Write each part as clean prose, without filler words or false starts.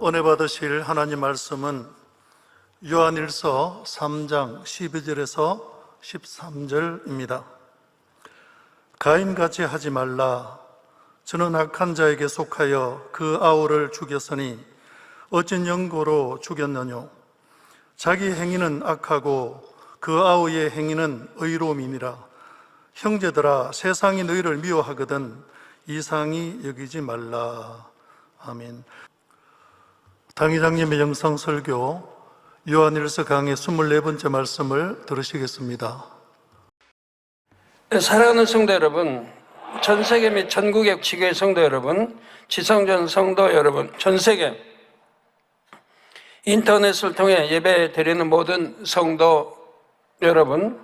은혜 받으실 하나님 말씀은 요한일서 3장 12절에서 13절입니다. 가인같이 하지 말라. 저는 악한 자에게 속하여 그 아우를 죽였으니 어찌 영고로 죽였느뇨. 자기 행위는 악하고 그 아우의 행위는 의로움이니라. 형제들아, 세상이 너희를 미워하거든 이상히 여기지 말라. 아멘. 당회장님의 영상 설교 요한일서 강의 24번째 말씀을 들으시겠습니다. 사랑하는 성도 여러분, 전 세계 및 전국의 지교회 성도 여러분, 지성전 성도 여러분, 전 세계 인터넷을 통해 예배 드리는 모든 성도 여러분,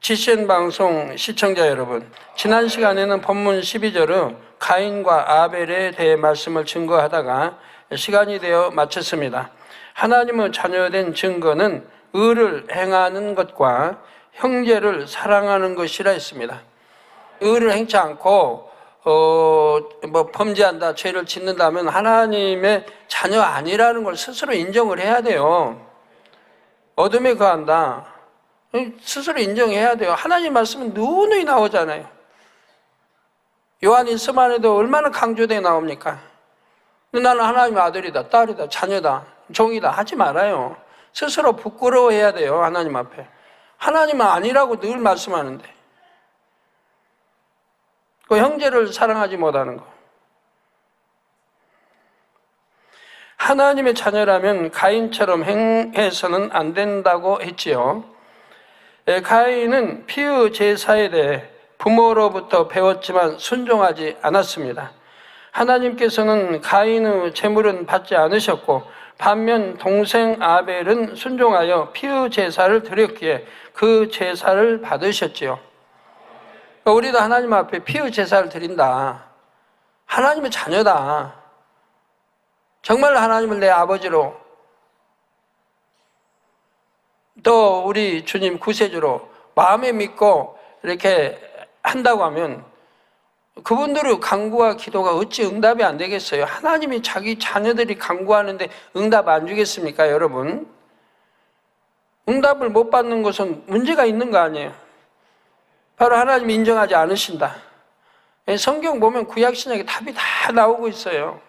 GCN 방송 시청자 여러분, 지난 시간에는 본문 12절의 가인과 아벨에 대해 말씀을 증거하다가 시간이 되어 마쳤습니다. 하나님의 자녀된 증거는 의를 행하는 것과 형제를 사랑하는 것이라 했습니다. 의를 행치 않고 범죄한다, 죄를 짓는다면 하나님의 자녀 아니라는 걸 스스로 인정을 해야 돼요. 어둠에 거한다, 스스로 인정해야 돼요. 하나님 말씀은 누누이 나오잖아요. 요한일서만 해도 얼마나 강조되어 나옵니까? 나는 하나님의 아들이다, 딸이다, 자녀다, 종이다 하지 말아요. 스스로 부끄러워해야 돼요. 하나님 앞에. 하나님은 아니라고 늘 말씀하는데 그 형제를 사랑하지 못하는 거. 하나님의 자녀라면 가인처럼 행해서는 안 된다고 했지요. 가인은 피의 제사에 대해 부모로부터 배웠지만 순종하지 않았습니다. 하나님께서는 가인의 제물은 받지 않으셨고 반면 동생 아벨은 순종하여 피의 제사를 드렸기에 그 제사를 받으셨지요. 우리도 하나님 앞에 피의 제사를 드린다. 하나님의 자녀다. 정말 하나님을 내 아버지로, 또 우리 주님 구세주로 마음에 믿고 이렇게 한다고 하면 그분들의 간구와 기도가 어찌 응답이 안 되겠어요? 하나님이 자기 자녀들이 간구하는데 응답 안 주겠습니까, 여러분? 응답을 못 받는 것은 문제가 있는 거 아니에요? 바로 하나님이 인정하지 않으신다. 성경 보면 구약신약에 답이 다 나오고 있어요.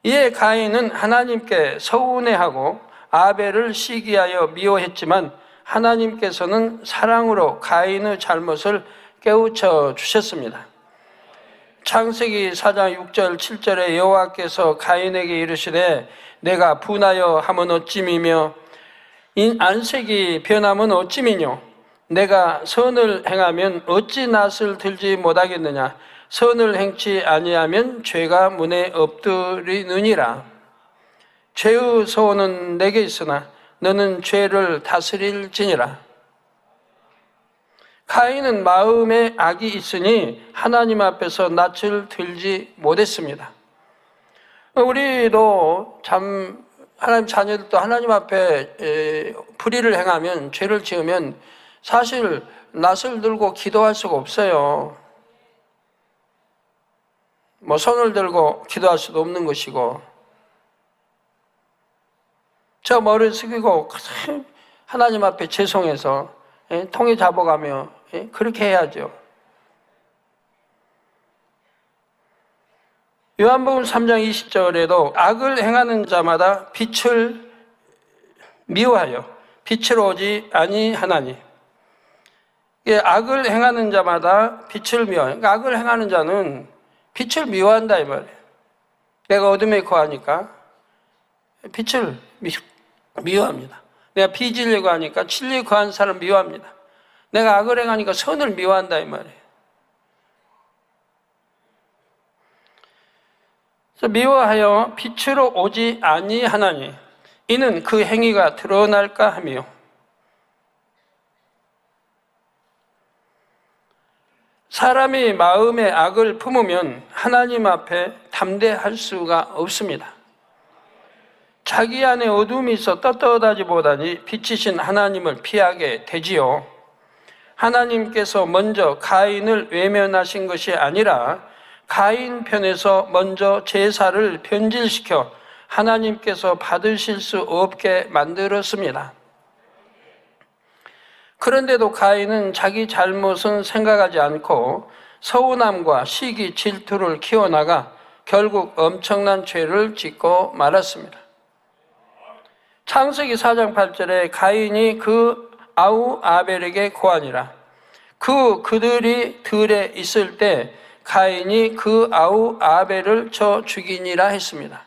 이에 가인은 하나님께 서운해하고 아벨을 시기하여 미워했지만 하나님께서는 사랑으로 가인의 잘못을 깨우쳐 주셨습니다. 창세기 4장 6절 7절에 여호와께서 가인에게 이르시되 내가 분하여 하면 어찌미며 안색이 변하면 어찌미뇨. 내가 선을 행하면 어찌 낯을 들지 못하겠느냐. 선을 행치 아니하면 죄가 문에 엎드리느니라. 죄의 소원은 내게 있으나 너는 죄를 다스릴지니라. 가인은 마음에 악이 있으니 하나님 앞에서 낯을 들지 못했습니다. 우리도 참 하나님 자녀들도 하나님 앞에 불의를 행하면, 죄를 지으면 사실 낯을 들고 기도할 수가 없어요. 손을 들고 기도할 수도 없는 것이고, 저 머리를 숙이고 하나님 앞에 죄송해서 통에 잡아가며 그렇게 해야죠. 요한복음 3장 20절에도 악을 행하는 자마다 빛을 미워하여 빛을 오지 아니하나니. 악을 행하는 자마다 빛을 미워하여, 그러니까 악을 행하는 자는 빛을 미워한다 이 말이에요. 내가 어둠에 거하니까 빛을 미워합니다. 내가 비진리고 하니까 진리에 거한 사람 미워합니다. 내가 악을 행하니까 선을 미워한다 이 말이에요. 그래서 미워하여 빛으로 오지 아니하나니 이는 그 행위가 드러날까 하며. 사람이 마음에 악을 품으면 하나님 앞에 담대할 수가 없습니다. 자기 안에 어둠이 있어 떳떳하지 못하니 빛이신 하나님을 피하게 되지요. 하나님께서 먼저 가인을 외면하신 것이 아니라 가인 편에서 먼저 제사를 변질시켜 하나님께서 받으실 수 없게 만들었습니다. 그런데도 가인은 자기 잘못은 생각하지 않고 서운함과 시기, 질투를 키워나가 결국 엄청난 죄를 짓고 말았습니다. 창세기 4장 8절에 가인이 그 아우 아벨에게 고하니라. 그들이 들에 있을 때 가인이 그 아우 아벨을 쳐 죽이니라 했습니다.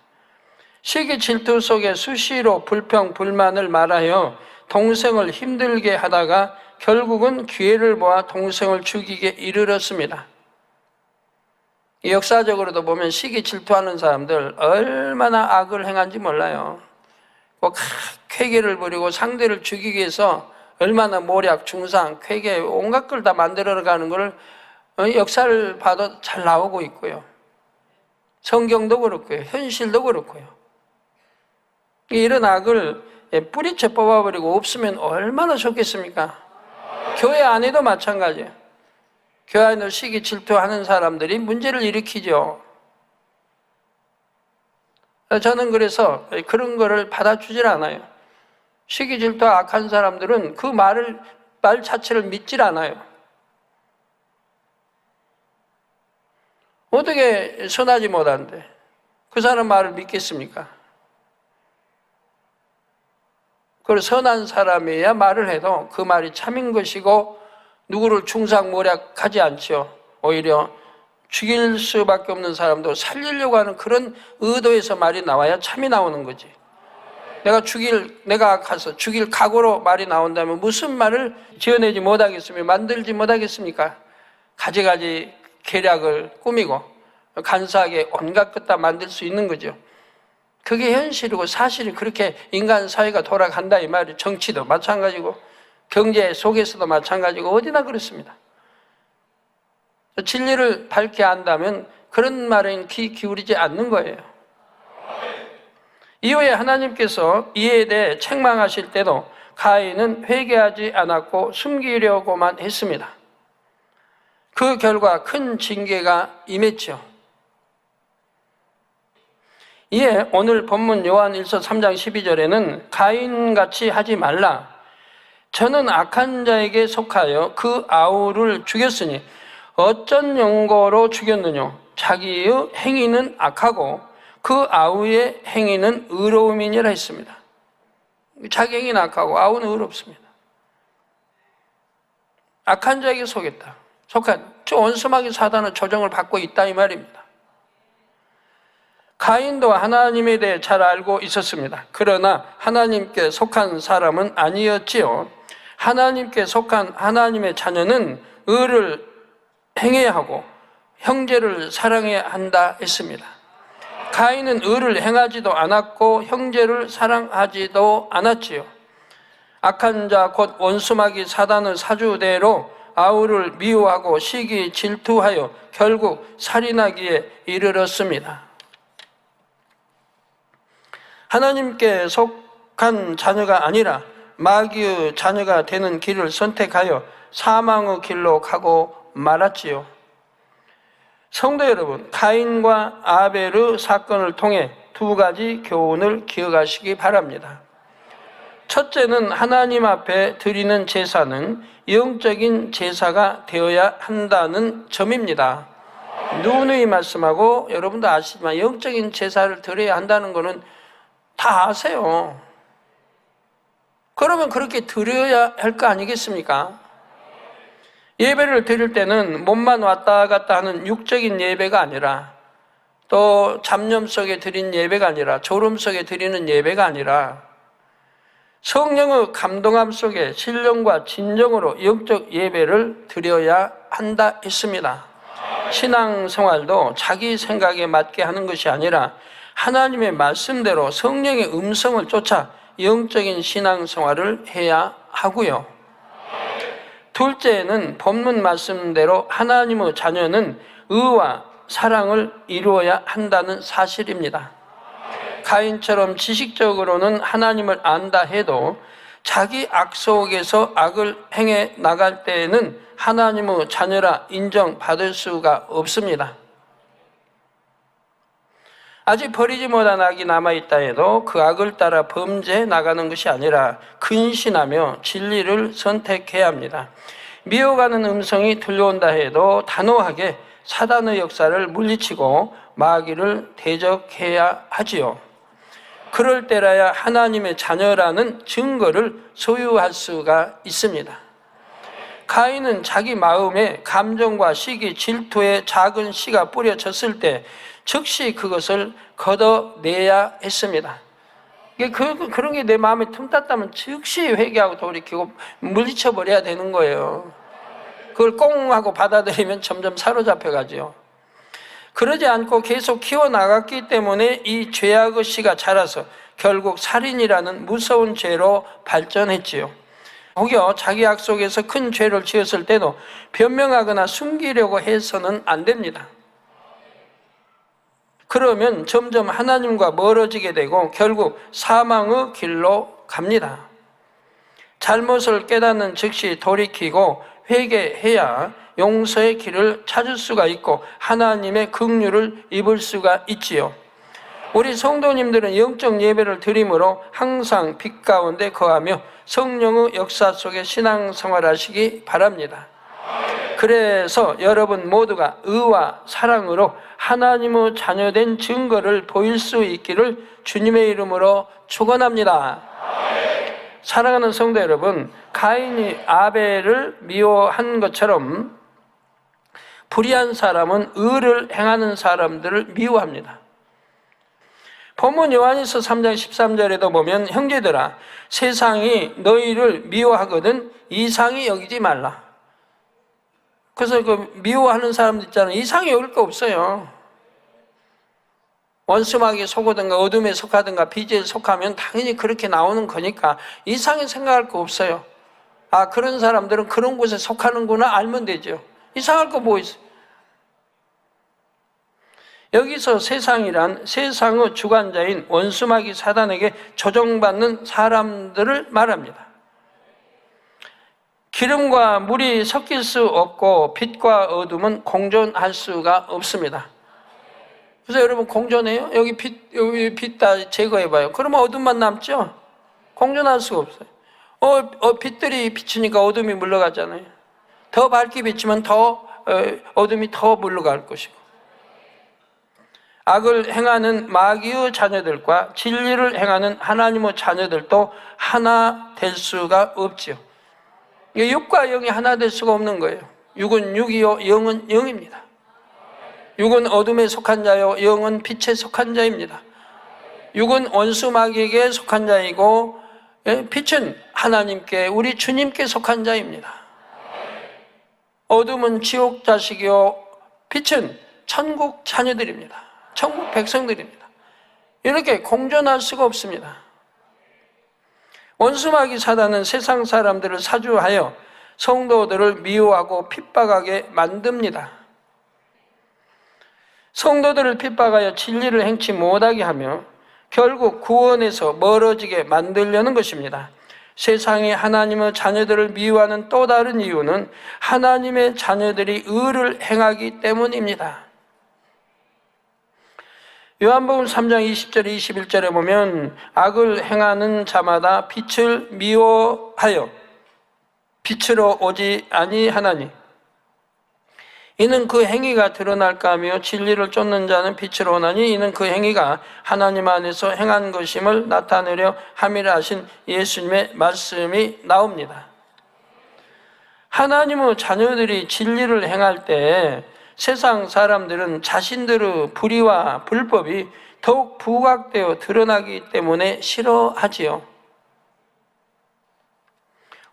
시기 질투 속에 수시로 불평 불만을 말하여 동생을 힘들게 하다가 결국은 기회를 모아 동생을 죽이게 이르렀습니다. 역사적으로도 보면 시기 질투하는 사람들 얼마나 악을 행한지 몰라요. 꼭 쾌계를 부리고 상대를 죽이기 위해서 얼마나 모략, 중상, 쾌계 온갖 걸 다 만들어가는 걸 역사를 봐도 잘 나오고 있고요. 성경도 그렇고요. 현실도 그렇고요. 이런 악을 뿌리째 뽑아버리고 없으면 얼마나 좋겠습니까? 교회 안에도 마찬가지예요. 교회 안에도 시기 질투하는 사람들이 문제를 일으키죠. 저는 그래서 그런 거를 받아주질 않아요. 시기 질투 악한 사람들은 그 말 자체를 믿질 않아요. 어떻게 선하지 못한데 그 사람 말을 믿겠습니까? 그리고 선한 사람이야 말을 해도 그 말이 참인 것이고 누구를 중상모략하지 않죠. 오히려 죽일 수밖에 없는 사람도 살리려고 하는 그런 의도에서 말이 나와야 참이 나오는 거지. 내가 악해서 죽일 각오로 말이 나온다면 무슨 말을 지어내지 못하겠으며 만들지 못하겠습니까? 가지가지 계략을 꾸미고 간사하게 온갖 것 다 만들 수 있는 거죠. 그게 현실이고 사실이 그렇게 인간 사회가 돌아간다 이 말이. 정치도 마찬가지고 경제 속에서도 마찬가지고 어디나 그렇습니다. 진리를 밝게 안다면 그런 말엔 귀 기울이지 않는 거예요. 이후에 하나님께서 이에 대해 책망하실 때도 가인은 회개하지 않았고 숨기려고만 했습니다. 그 결과 큰 징계가 임했죠. 이에 오늘 본문 요한일서 3장 12절에는 가인같이 하지 말라. 저는 악한 자에게 속하여 그 아우를 죽였으니 어쩐 용거로 죽였느냐. 자기의 행위는 악하고 그 아우의 행위는 의로움이니라 했습니다. 자기 행위는 악하고 아우는 의롭습니다. 악한 자에게 속했다. 원수마귀 사단은 조정을 받고 있다 이 말입니다. 가인도 하나님에 대해 잘 알고 있었습니다. 그러나 하나님께 속한 사람은 아니었지요. 하나님께 속한 하나님의 자녀는 의를 행해야 하고 형제를 원수해야 한다 했습니다. 가인은 의를 행하지도 않았고 형제를 사랑하지도 않았지요. 악한 자 곧 원수마귀 사단의 사주대로 아우를 미워하고 시기 질투하여 결국 살인하기에 이르렀습니다. 하나님께 속한 자녀가 아니라 마귀의 자녀가 되는 길을 선택하여 사망의 길로 가고 말았지요. 성도 여러분, 가인과 아벨의 사건을 통해 두 가지 교훈을 기억하시기 바랍니다. 첫째는 하나님 앞에 드리는 제사는 영적인 제사가 되어야 한다는 점입니다. 누누이 말씀하고 여러분도 아시지만 영적인 제사를 드려야 한다는 것은 다 아세요. 그러면 그렇게 드려야 할 거 아니겠습니까? 예배를 드릴 때는 몸만 왔다 갔다 하는 육적인 예배가 아니라 또 잡념 속에 드린 예배가 아니라 졸음 속에 드리는 예배가 아니라 성령의 감동함 속에 신령과 진정으로 영적 예배를 드려야 한다 했습니다. 신앙생활도 자기 생각에 맞게 하는 것이 아니라 하나님의 말씀대로 성령의 음성을 쫓아 영적인 신앙생활을 해야 하고요. 둘째는 본문 말씀대로 하나님의 자녀는 의와 사랑을 이루어야 한다는 사실입니다. 가인처럼 지식적으로는 하나님을 안다 해도 자기 악 속에서 악을 행해 나갈 때에는 하나님의 자녀라 인정받을 수가 없습니다. 아직 버리지 못한 악이 남아있다 해도 그 악을 따라 범죄해 나가는 것이 아니라 근신하며 진리를 선택해야 합니다. 미워가는 음성이 들려온다 해도 단호하게 사단의 역사를 물리치고 마귀를 대적해야 하지요. 그럴 때라야 하나님의 자녀라는 증거를 소유할 수가 있습니다. 가인은 자기 마음에 감정과 시기, 질투의 작은 씨가 뿌려졌을 때 즉시 그것을 걷어내야 했습니다. 그런 게 내 마음에 틈탔다면 즉시 회개하고 돌이키고 물리쳐버려야 되는 거예요. 그걸 꽁 하고 받아들이면 점점 사로잡혀 가죠. 그러지 않고 계속 키워나갔기 때문에 이 죄악의 씨가 자라서 결국 살인이라는 무서운 죄로 발전했지요. 혹여 자기 약속에서 큰 죄를 지었을 때도 변명하거나 숨기려고 해서는 안 됩니다. 그러면 점점 하나님과 멀어지게 되고 결국 사망의 길로 갑니다. 잘못을 깨닫는 즉시 돌이키고 회개해야 용서의 길을 찾을 수가 있고 하나님의 긍휼을 입을 수가 있지요. 우리 성도님들은 영적 예배를 드림으로 항상 빛 가운데 거하며 성령의 역사 속에 신앙생활 하시기 바랍니다. 그래서 여러분 모두가 의와 사랑으로 하나님의 자녀된 증거를 보일 수 있기를 주님의 이름으로 축원합니다. 사랑하는 성도 여러분, 가인이 아벨을 미워한 것처럼 불의한 사람은 의를 행하는 사람들을 미워합니다. 본문 요한일서 3장 13절에도 보면 형제들아 세상이 너희를 미워하거든 이상히 여기지 말라. 그래서 그 미워하는 사람들 있잖아요. 이상히 여길 거 없어요. 원수마귀에 속하든가 어둠에 속하든가 비지에 속하면 당연히 그렇게 나오는 거니까 이상히 생각할 거 없어요. 아, 그런 사람들은 그런 곳에 속하는구나 알면 되죠. 이상할 거 뭐 있어요. 여기서 세상이란 세상의 주관자인 원수마귀 사단에게 조종받는 사람들을 말합니다. 기름과 물이 섞일 수 없고 빛과 어둠은 공존할 수가 없습니다. 그래서 여러분 공존해요? 여기 빛 다 제거해봐요. 그러면 어둠만 남죠? 공존할 수가 없어요. 빛들이 비치니까 어둠이 물러가잖아요. 더 밝게 비치면 더 어둠이 더 물러갈 것이고, 악을 행하는 마귀의 자녀들과 진리를 행하는 하나님의 자녀들도 하나 될 수가 없지요. 육과 영이 하나 될 수가 없는 거예요. 육은 육이요 영은 영입니다. 육은 어둠에 속한 자요 영은 빛에 속한 자입니다. 육은 원수 마귀에게 속한 자이고 빛은 하나님께 우리 주님께 속한 자입니다. 어둠은 지옥 자식이요 빛은 천국 자녀들입니다. 천국 백성들입니다. 이렇게 공존할 수가 없습니다. 원수마귀 사단은 세상 사람들을 사주하여 성도들을 미워하고 핍박하게 만듭니다. 성도들을 핍박하여 진리를 행치 못하게 하며 결국 구원에서 멀어지게 만들려는 것입니다. 세상이 하나님의 자녀들을 미워하는 또 다른 이유는 하나님의 자녀들이 의를 행하기 때문입니다. 요한복음 3장 20절 21절에 보면 악을 행하는 자마다 빛을 미워하여 빛으로 오지 아니하나니 이는 그 행위가 드러날까 하며 진리를 쫓는 자는 빛으로 오나니 이는 그 행위가 하나님 안에서 행한 것임을 나타내려 함이라 하신 예수님의 말씀이 나옵니다. 하나님의 자녀들이 진리를 행할 때 세상 사람들은 자신들의 불의와 불법이 더욱 부각되어 드러나기 때문에 싫어하지요.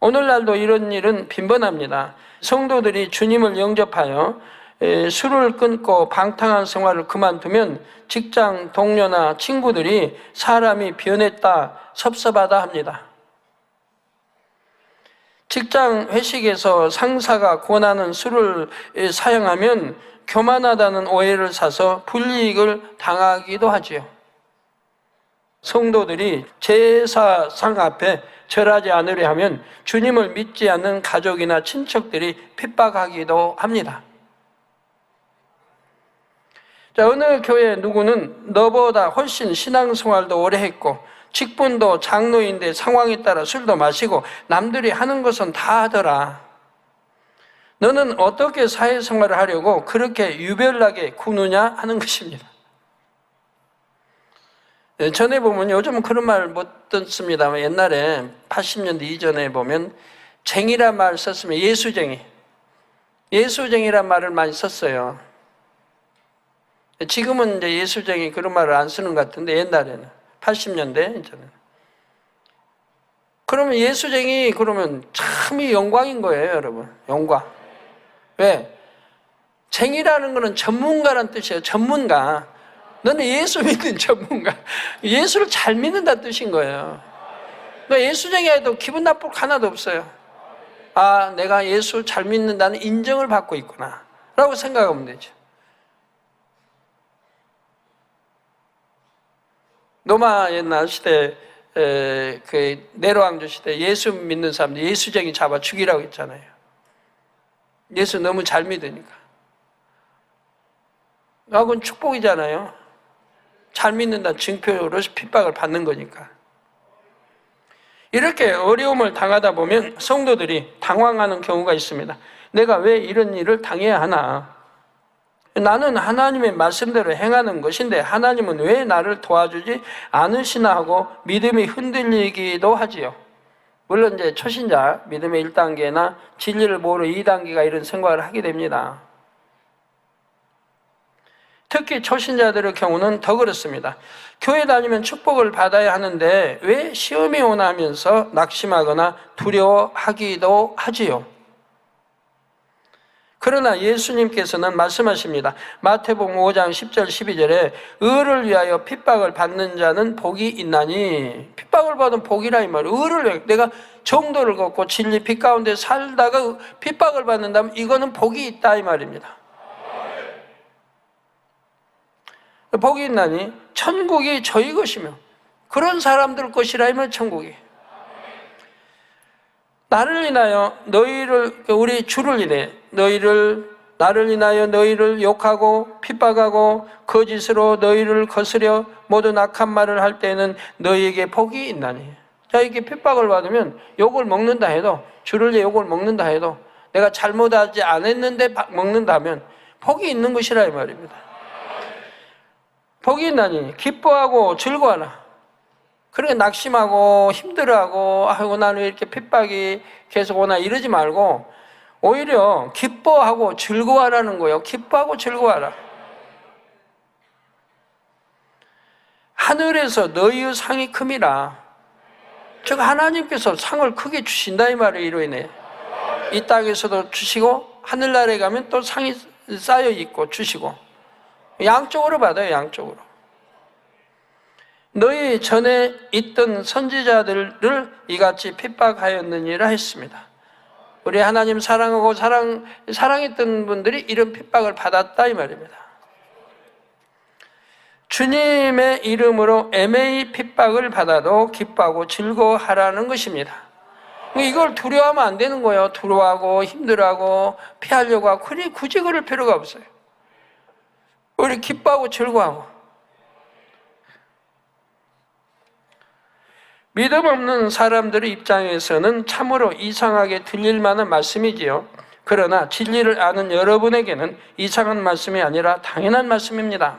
오늘날도 이런 일은 빈번합니다. 성도들이 주님을 영접하여 술을 끊고 방탕한 생활을 그만두면 직장 동료나 친구들이 사람이 변했다, 섭섭하다 합니다. 직장 회식에서 상사가 권하는 술을 사용하면 교만하다는 오해를 사서 불이익을 당하기도 하지요. 성도들이 제사상 앞에 절하지 않으려 하면 주님을 믿지 않는 가족이나 친척들이 핍박하기도 합니다. 자, 어느 교회 누구는 너보다 훨씬 신앙생활도 오래 했고 직분도 장로인데 상황에 따라 술도 마시고 남들이 하는 것은 다 하더라. 너는 어떻게 사회생활을 하려고 그렇게 유별나게 구느냐 하는 것입니다. 전에 보면 요즘은 그런 말 못 듣습니다만 옛날에 80년대 이전에 보면 쟁이란 말 썼으면 예수쟁이란 말을 많이 썼어요. 지금은 이제 예수쟁이 그런 말을 안 쓰는 것 같은데 옛날에는 80년대 이전에. 그러면 예수쟁이 그러면 참이 영광인 거예요, 여러분. 영광. 왜? 쟁이라는 거는 전문가란 뜻이에요. 전문가. 너는 예수 믿는 전문가. 예수를 잘 믿는다는 뜻인 거예요. 너 예수쟁이 해도 기분 나쁠 거 하나도 없어요. 아, 내가 예수 잘 믿는다는 인정을 받고 있구나 라고 생각하면 되죠. 로마 옛날 시대 그 네로왕조 시대 예수 믿는 사람들 예수쟁이 잡아 죽이라고 했잖아요. 예수 너무 잘 믿으니까. 그건 축복이잖아요. 잘 믿는다는 증표로서 핍박을 받는 거니까. 이렇게 어려움을 당하다 보면 성도들이 당황하는 경우가 있습니다. 내가 왜 이런 일을 당해야 하나? 나는 하나님의 말씀대로 행하는 것인데 하나님은 왜 나를 도와주지 않으시나 하고 믿음이 흔들리기도 하지요. 물론 이제 초신자 믿음의 1단계나 진리를 모르는 2단계가 이런 생각을 하게 됩니다. 특히 초신자들의 경우는 더 그렇습니다. 교회 다니면 축복을 받아야 하는데 왜 시험이 오나 하면서 낙심하거나 두려워하기도 하지요. 그러나 예수님께서는 말씀하십니다. 마태복음 5장 10절 12절에 의를 위하여 핍박을 받는 자는 복이 있나니, 핍박을 받은 복이라 이 말이에요. 의를 위하여, 내가 정도를 걷고 진리 빛 가운데 살다가 핍박을 받는다면 이거는 복이 있다 이 말입니다. 복이 있나니 천국이 저희 것이며 그런 사람들 것이라 하면 천국이. 나를 인하여 너희를, 우리 주를 인해 나를 인하여 너희를 욕하고 핍박하고 거짓으로 너희를 거스려 모든 악한 말을 할 때는 너희에게 복이 있나니. 자, 이렇게 핍박을 받으면 욕을 먹는다 해도, 주를 위해 욕을 먹는다 해도 내가 잘못하지 않았는데 먹는다면 복이 있는 것이라 이 말입니다. 복이 있나니 기뻐하고 즐거워하라. 그러니까 낙심하고 힘들어하고 아이고 나는 왜 이렇게 핍박이 계속 오나 이러지 말고 오히려 기뻐하고 즐거워하라는 거예요. 기뻐하고 즐거워하라. 하늘에서 너희의 상이 큼이라. 즉 하나님께서 상을 크게 주신다 이 말을 이로 인해 이 땅에서도 주시고 하늘나라에 가면 또 상이 쌓여 있고 주시고 양쪽으로 받아요. 양쪽으로. 너희 전에 있던 선지자들을 이같이 핍박하였느니라 했습니다. 우리 하나님 사랑하고 사랑했던 분들이 이런 핍박을 받았다 이 말입니다. 주님의 이름으로 애매히 핍박을 받아도 기뻐하고 즐거워하라는 것입니다. 이걸 두려워하면 안 되는 거예요. 두려워하고 힘들어하고 피하려고 하고 굳이 그럴 필요가 없어요. 우리 기뻐하고 즐거워하고. 믿음 없는 사람들의 입장에서는 참으로 이상하게 들릴 만한 말씀이지요. 그러나 진리를 아는 여러분에게는 이상한 말씀이 아니라 당연한 말씀입니다.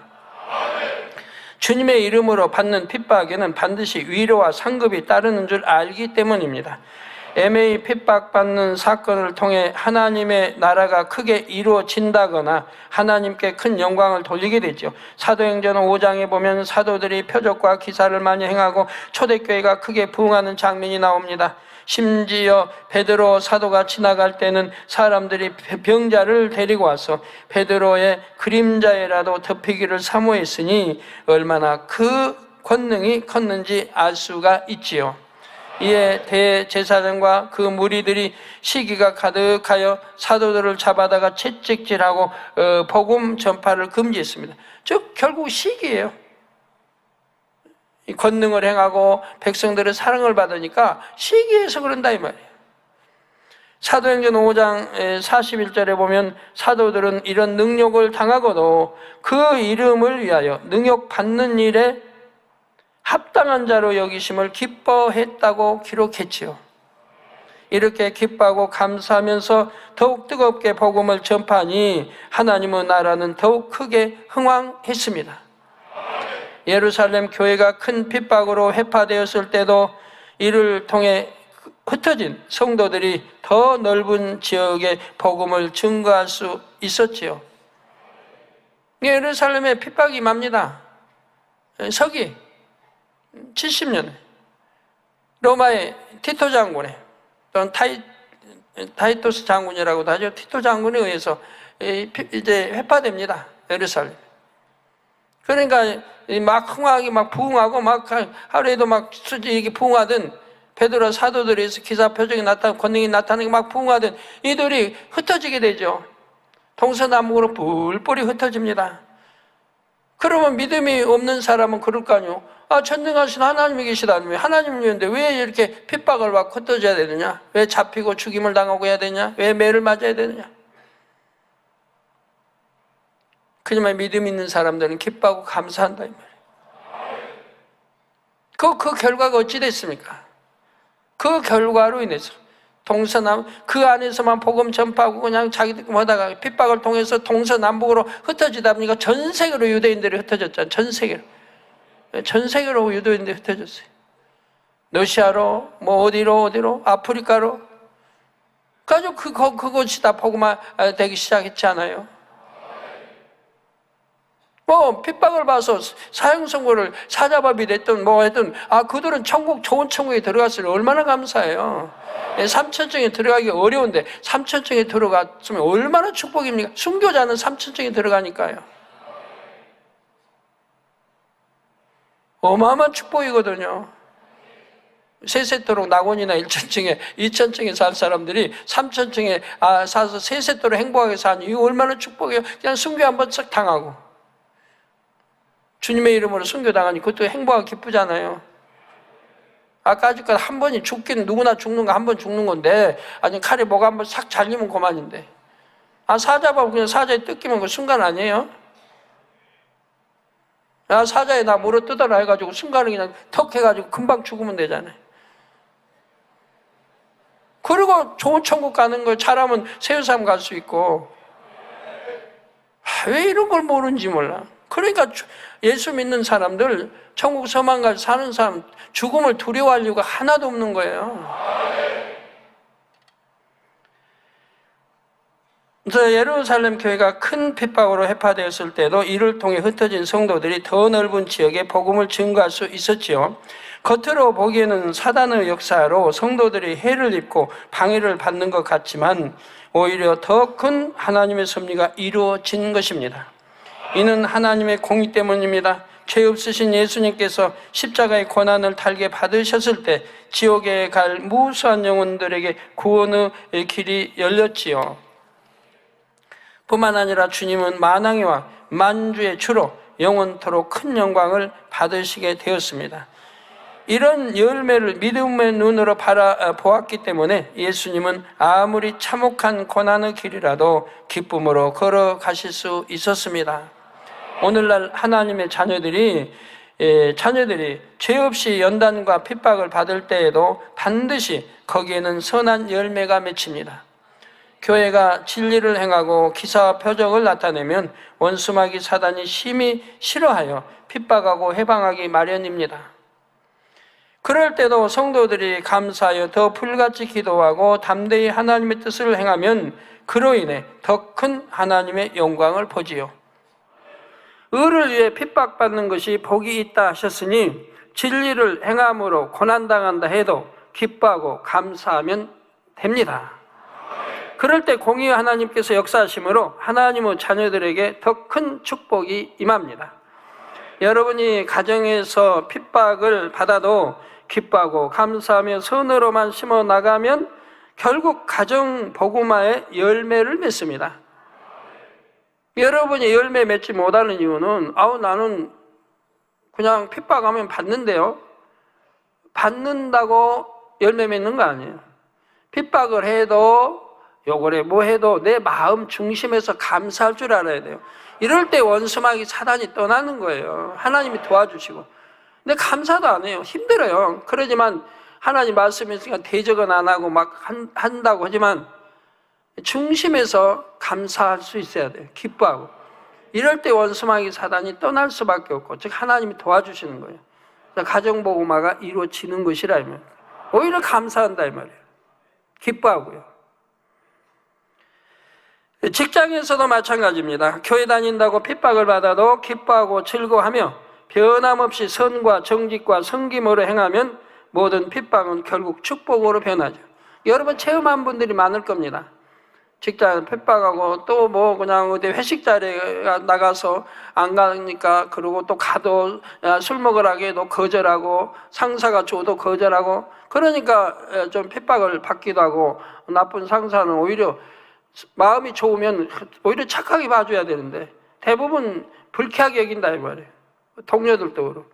주님의 이름으로 받는 핍박에는 반드시 위로와 상급이 따르는 줄 알기 때문입니다. 애매히 핍박받는 사건을 통해 하나님의 나라가 크게 이루어진다거나 하나님께 큰 영광을 돌리게 되죠. 사도행전 5장에 보면 사도들이 표적과 기사를 많이 행하고 초대교회가 크게 부흥하는 장면이 나옵니다. 심지어 베드로 사도가 지나갈 때는 사람들이 병자를 데리고 와서 베드로의 그림자에라도 덮이기를 사모했으니 얼마나 그 권능이 컸는지 알 수가 있지요. 이에 대제사장과 그 무리들이 시기가 가득하여 사도들을 잡아다가 채찍질하고 복음 전파를 금지했습니다. 즉 결국 시기예요. 권능을 행하고 백성들의 사랑을 받으니까 시기해서 그런다 이 말이에요. 사도행전 5장 41절에 보면 사도들은 이런 능욕을 당하고도 그 이름을 위하여 능욕받는 일에 합당한 자로 여기심을 기뻐했다고 기록했지요. 이렇게 기뻐하고 감사하면서 더욱 뜨겁게 복음을 전파하니 하나님의 나라는 더욱 크게 흥왕했습니다. 예루살렘 교회가 큰 핍박으로 회파되었을 때도 이를 통해 흩어진 성도들이 더 넓은 지역에 복음을 증거할 수 있었지요. 예루살렘에 핍박이 맙니다. 서기 70년에 로마의 티토 장군에 또는 타이토스 장군이라고도 하죠. 티토 장군에 의해서 이제 회파됩니다. 예루살렘. 그러니까 막 흥하게 막 부흥하고 막 하루에도 막 이렇게 부흥하던 베드로 사도들에서 기사 표적이 나타나고 권능이 나타나고 막 부흥하던 이들이 흩어지게 되죠. 동서남북으로 뿔뿔이 흩어집니다. 그러면 믿음이 없는 사람은 그럴 거 아니에요. 전능하신 하나님이 계시다면 하나님이었는데 왜 이렇게 핍박을 받고 흩어져야 되느냐? 왜 잡히고 죽임을 당하고 해야 되냐? 왜 매를 맞아야 되느냐? 그지만 믿음 있는 사람들은 기뻐하고 감사한다 이 말이에요. 그 결과가 어찌 됐습니까? 그 결과로 인해서 동서남 그 안에서만 복음 전파하고 그냥 자기들 뭐다가 핍박을 통해서 동서남북으로 흩어지다 보니까 전 세계로 유대인들이 흩어졌잖아요. 전 세계로 유대인들이 흩어졌어요. 러시아로 뭐 어디로 아프리카로 가지고 그곳이 다 복음화 되기 시작했잖아요. 뭐 핍박을 봐서 사형 선고를 사자밥이 됐든 뭐 했든 그들은 좋은 천국에 들어갔으니 얼마나 감사해요. 3천층에 들어가기 어려운데 3천층에 들어갔으면 얼마나 축복입니까? 순교자는 3천층에 들어가니까요. 어마어마한 축복이거든요. 세세토록 낙원이나 1천층에 2천층에 살 사람들이 3천층에 사서 세세토록 행복하게 사니 이거 얼마나 축복이에요. 그냥 순교 한번 싹 당하고 주님의 이름으로 순교당하니 그것도 행복하고 기쁘잖아요. 아까까지 한 번이 죽기는 누구나 죽는 거 한 번 죽는 건데 아니 칼에 뭐가 한 번 싹 잘리면 그만인데 사자밥 그냥 사자에 뜯기면 그 순간 아니에요? 사자에 나 물어 뜯어라 해가지고 순간에 그냥 턱 해가지고 금방 죽으면 되잖아요. 그리고 좋은 천국 가는 거 잘하면 세우삼 갈 수 있고 왜 이런 걸 모르는지 몰라. 그러니까 예수 믿는 사람들 천국 소망까지 사는 사람 죽음을 두려워할 이유가 하나도 없는 거예요. 그래서 예루살렘 교회가 큰 핍박으로 회파되었을 때도 이를 통해 흩어진 성도들이 더 넓은 지역에 복음을 증거할 수 있었지요. 겉으로 보기에는 사단의 역사로 성도들이 해를 입고 방해를 받는 것 같지만 오히려 더 큰 하나님의 섭리가 이루어진 것입니다. 이는 하나님의 공의 때문입니다. 죄 없으신 예수님께서 십자가의 고난을 달게 받으셨을 때 지옥에 갈 무수한 영혼들에게 구원의 길이 열렸지요. 뿐만 아니라 주님은 만왕이와 만주의 주로 영원토록 큰 영광을 받으시게 되었습니다. 이런 열매를 믿음의 눈으로 바라보았기 때문에 예수님은 아무리 참혹한 고난의 길이라도 기쁨으로 걸어가실 수 있었습니다. 오늘날 하나님의 자녀들이 죄 없이 연단과 핍박을 받을 때에도 반드시 거기에는 선한 열매가 맺힙니다. 교회가 진리를 행하고 기사와 표적을 나타내면 원수마귀 사단이 심히 싫어하여 핍박하고 해방하기 마련입니다. 그럴 때도 성도들이 감사하여 더 불같이 기도하고 담대히 하나님의 뜻을 행하면 그로 인해 더 큰 하나님의 영광을 보지요. 의를 위해 핍박받는 것이 복이 있다 하셨으니 진리를 행함으로 고난당한다 해도 기뻐하고 감사하면 됩니다. 그럴 때 공의의 하나님께서 역사하심으로 하나님의 자녀들에게 더 큰 축복이 임합니다. 여러분이 가정에서 핍박을 받아도 기뻐하고 감사하며 선으로만 심어 나가면 결국 가정 복음화의 열매를 맺습니다. 여러분이 열매 맺지 못하는 이유는 나는 그냥 핍박하면 받는데요. 받는다고 열매 맺는 거 아니에요. 핍박을 해도 욕을 해 뭐 해도 내 마음 중심에서 감사할 줄 알아야 돼요. 이럴 때 원수마귀 사단이 떠나는 거예요. 하나님이 도와주시고. 근데 감사도 안 해요. 힘들어요. 그러지만 하나님 말씀이 있으니까 대적은 안 하고 막 한다고 하지만 중심에서 감사할 수 있어야 돼요. 기뻐하고. 이럴 때 원수마귀 사단이 떠날 수밖에 없고, 즉 하나님이 도와주시는 거예요. 가정복음화가 이루어지는 것이라 이 말이에요. 오히려 감사한다 이 말이에요. 기뻐하고요. 직장에서도 마찬가지입니다. 교회 다닌다고 핍박을 받아도 기뻐하고 즐거워하며 변함없이 선과 정직과 섬김으로 행하면 모든 핍박은 결국 축복으로 변하죠. 여러분 체험한 분들이 많을 겁니다. 직장 핍박하고 또 뭐 그냥 어디 회식 자리에 나가서 안 가니까 그러고 또 가도 술 먹으라고 해도 거절하고 상사가 줘도 거절하고 그러니까 좀 핍박을 받기도 하고 나쁜 상사는 오히려 마음이 좋으면 오히려 착하게 봐줘야 되는데 대부분 불쾌하게 여긴다 이 말이에요. 동료들도 그렇고.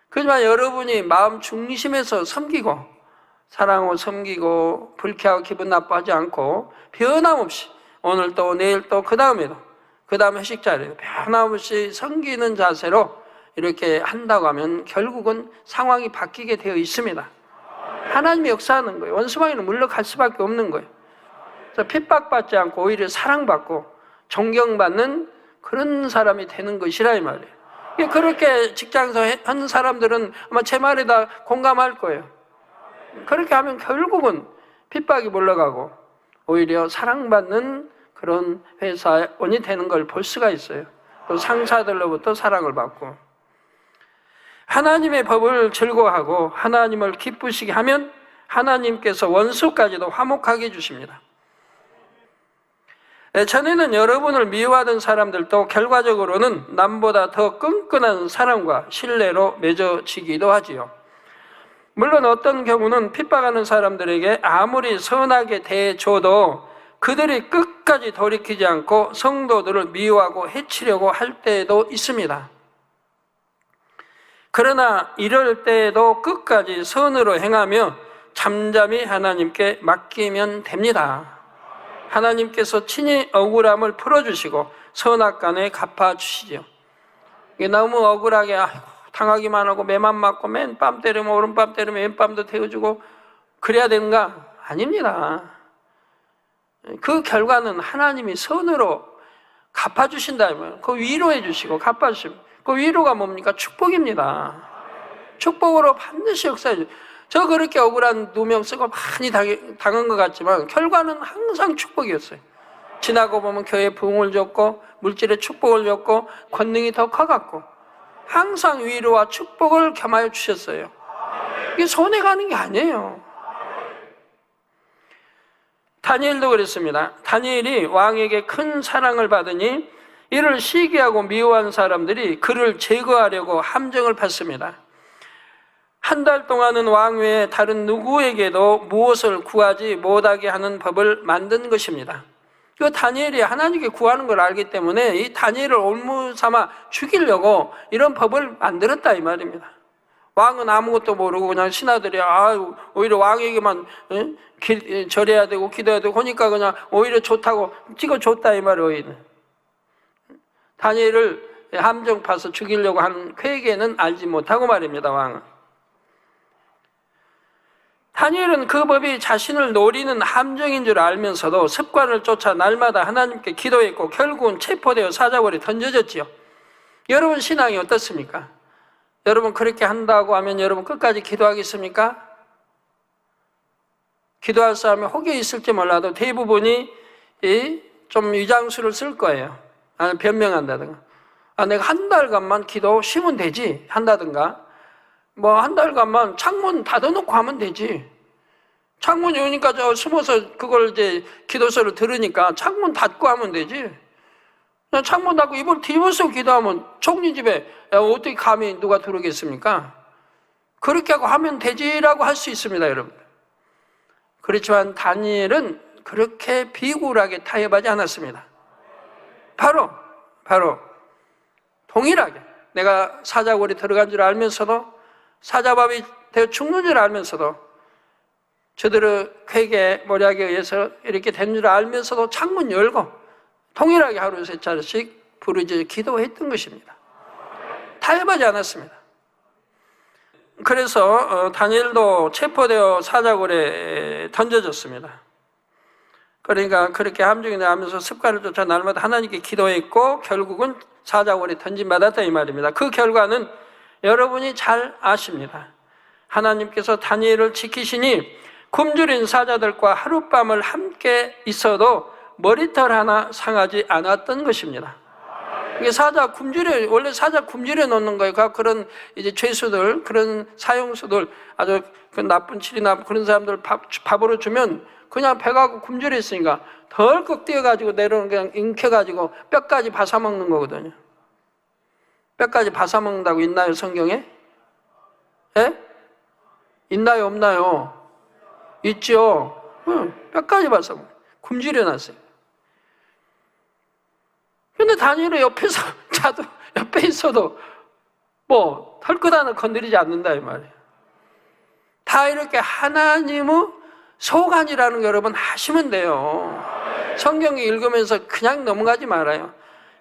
그렇지만 여러분이 마음 중심에서 섬기고 사랑하고 섬기고 불쾌하고 기분 나빠하지 않고 변함없이 오늘 또 내일 또 그 다음에도 그 다음 회식 자리에 변함없이 섬기는 자세로 이렇게 한다고 하면 결국은 상황이 바뀌게 되어 있습니다. 하나님이 역사하는 거예요. 원수마귀는 물러갈 수밖에 없는 거예요. 그래서 핍박받지 않고 오히려 사랑받고 존경받는 그런 사람이 되는 것이라 이 말이에요. 그렇게 직장에서 한 사람들은 아마 제 말에 다 공감할 거예요. 그렇게 하면 결국은 핍박이 물러가고 오히려 사랑받는 그런 회사원이 되는 걸 볼 수가 있어요. 또 상사들로부터 사랑을 받고 하나님의 법을 즐거워하고 하나님을 기쁘시게 하면 하나님께서 원수까지도 화목하게 해주십니다. 전에는 여러분을 미워하던 사람들도 결과적으로는 남보다 더 끈끈한 사랑과 신뢰로 맺어지기도 하지요. 물론 어떤 경우는 핍박하는 사람들에게 아무리 선하게 대해줘도 그들이 끝까지 돌이키지 않고 성도들을 미워하고 해치려고 할 때도 있습니다. 그러나 이럴 때에도 끝까지 선으로 행하며 잠잠히 하나님께 맡기면 됩니다. 하나님께서 친히 억울함을 풀어주시고 선악간에 갚아주시죠. 이게 너무 억울하게 당하기만 하고 매만 맞고 맨 뺨 때리면 오른밤 때리면 왼밤도 태워주고 그래야 되는가? 아닙니다. 그 결과는 하나님이 선으로 갚아주신다면 그 위로해 주시고 갚아주시면 그 위로가 뭡니까? 축복입니다. 축복으로 반드시 역사해 주세요. 저 그렇게 억울한 누명 쓰고 많이 당한 것 같지만 결과는 항상 축복이었어요. 지나고 보면 교회에 부흥을 줬고 물질에 축복을 줬고 권능이 더 커갔고 항상 위로와 축복을 겸하여 주셨어요. 이게 손해가는 게 아니에요. 다니엘도 그랬습니다. 다니엘이 왕에게 큰 사랑을 받으니 이를 시기하고 미워한 사람들이 그를 제거하려고 함정을 팠습니다. 한 달 동안은 왕 외에 다른 누구에게도 무엇을 구하지 못하게 하는 법을 만든 것입니다. 그 다니엘이 하나님께 구하는 걸 알기 때문에 이 다니엘을 올무 삼아 죽이려고 이런 법을 만들었다 이 말입니다. 왕은 아무것도 모르고 그냥 신하들이 오히려 왕에게만 절해야 되고 기도해야 되고 하니까 그냥 오히려 좋다고 찍어줬다 이 말이에요. 다니엘을 함정 파서 죽이려고 한 쾌계는 알지 못하고 말입니다. 왕은. 다니엘은 그 법이 자신을 노리는 함정인 줄 알면서도 습관을 쫓아 날마다 하나님께 기도했고 결국은 체포되어 사자굴에 던져졌지요. 여러분 신앙이 어떻습니까? 여러분 그렇게 한다고 하면 여러분 끝까지 기도하겠습니까? 기도할 사람이 혹여 있을지 몰라도 대부분이 좀 위장수를 쓸 거예요. 아니면 변명한다든가 내가 한 달간만 기도 쉬면 되지 한다든가 뭐 한 달간만 창문 닫아놓고 하면 되지. 창문이 오니까 저 숨어서 그걸 이제 기도서를 들으니까 창문 닫고 하면 되지. 그냥 창문 닫고 이불 뒤집어서 기도하면 총리 집에 어떻게 감히 누가 들어오겠습니까? 그렇게 하고 하면 되지라고 할 수 있습니다, 여러분. 그렇지만 다니엘은 그렇게 비굴하게 타협하지 않았습니다. 바로 동일하게 내가 사자굴에 들어간 줄 알면서도 사자밥이 되어 죽는 줄 알면서도 저들의 회개 모략에 의해서 이렇게 된 줄 알면서도 창문 열고 동일하게 하루 3차례씩 부르짖어 기도했던 것입니다. 타협하지 않았습니다. 그래서 다니엘도 체포되어 사자굴에 던져졌습니다. 그러니까 그렇게 함정이 나면서 습관을 쫓아 날마다 하나님께 기도했고 결국은 사자굴에 던짐받았다 이 말입니다. 그 결과는 여러분이 잘 아십니다. 하나님께서 다니엘을 지키시니 굶주린 사자들과 하룻밤을 함께 있어도 머리털 하나 상하지 않았던 것입니다. 이게 사자 굶주려, 원래 사자 굶주려 놓는 거예요. 그런 이제 죄수들, 그런 사형수들, 아주 그 나쁜 칠이나 그런 사람들 밥으로 주면 그냥 배가 굶주려 있으니까 덜컥 뛰어가지고 내려오는 그냥 ing켜가지고 뼈까지 바사먹는 거거든요. 뼈까지 바사먹는다고 있나요, 성경에? 예? 있나요, 없나요? 있죠. 뼈까지 바사먹는. 굶주려 놨어요. 근데 다니엘은 옆에서 자도 옆에 있어도 뭐 털끝 하나 건드리지 않는다 이 말이에요. 다 이렇게 하나님의 소관이라는 거 여러분 하시면 돼요. 성경 읽으면서 그냥 넘어가지 말아요.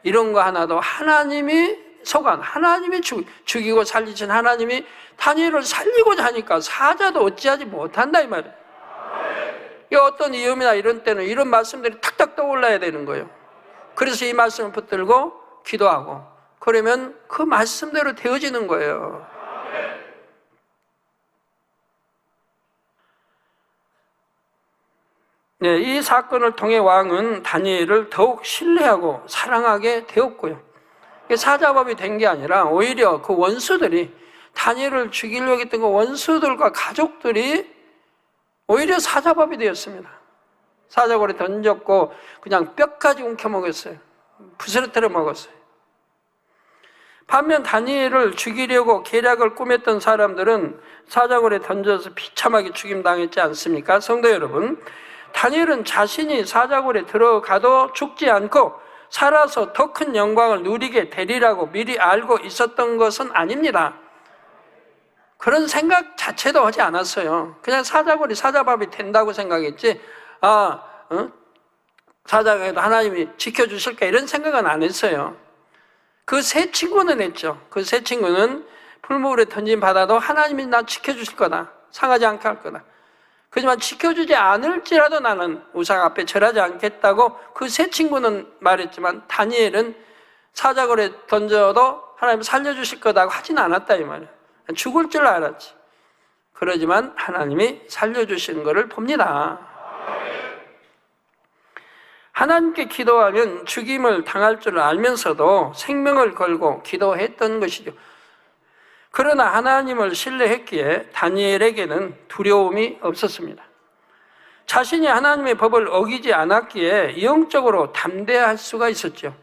이런 거 하나도 하나님이 소관, 하나님이 죽이고 살리신 하나님이 다니엘을 살리고자 하니까 사자도 어찌하지 못한다 이 말이에요. 이 어떤 위험이나 이런 때는 이런 말씀들이 탁탁 떠올라야 되는 거예요. 그래서 이 말씀을 붙들고 기도하고 그러면 그 말씀대로 되어지는 거예요. 네, 이 사건을 통해 왕은 다니엘을 더욱 신뢰하고 사랑하게 되었고요. 사자밥이 된 게 아니라 오히려 그 원수들이 다니엘을 죽이려고 했던 그 원수들과 가족들이 오히려 사자밥이 되었습니다. 사자굴에 던졌고 그냥 뼈까지 움켜먹었어요. 부스러뜨려 먹었어요. 반면 다니엘을 죽이려고 계략을 꾸몄던 사람들은 사자굴에 던져서 비참하게 죽임당했지 않습니까? 성도 여러분, 다니엘은 자신이 사자굴에 들어가도 죽지 않고 살아서 더 큰 영광을 누리게 되리라고 미리 알고 있었던 것은 아닙니다. 그런 생각 자체도 하지 않았어요. 그냥 사자굴이 사자밥이 된다고 생각했지 사자굴에도 하나님이 지켜주실까 이런 생각은 안 했어요. 그 세 친구는 했죠. 그 세 친구는 풀무불에 던짐 받아도 하나님이 나 지켜주실 거다. 상하지 않게 할 거다. 그렇지만 지켜주지 않을지라도 나는 우상 앞에 절하지 않겠다고 그 세 친구는 말했지만 다니엘은 사자굴에 던져도 하나님 살려주실 거다고 하진 않았다 이 말이에요. 죽을 줄 알았지. 그러지만 하나님이 살려주시는 것을 봅니다. 하나님께 기도하면 죽임을 당할 줄 알면서도 생명을 걸고 기도했던 것이죠. 그러나 하나님을 신뢰했기에 다니엘에게는 두려움이 없었습니다. 자신이 하나님의 법을 어기지 않았기에 영적으로 담대할 수가 있었죠.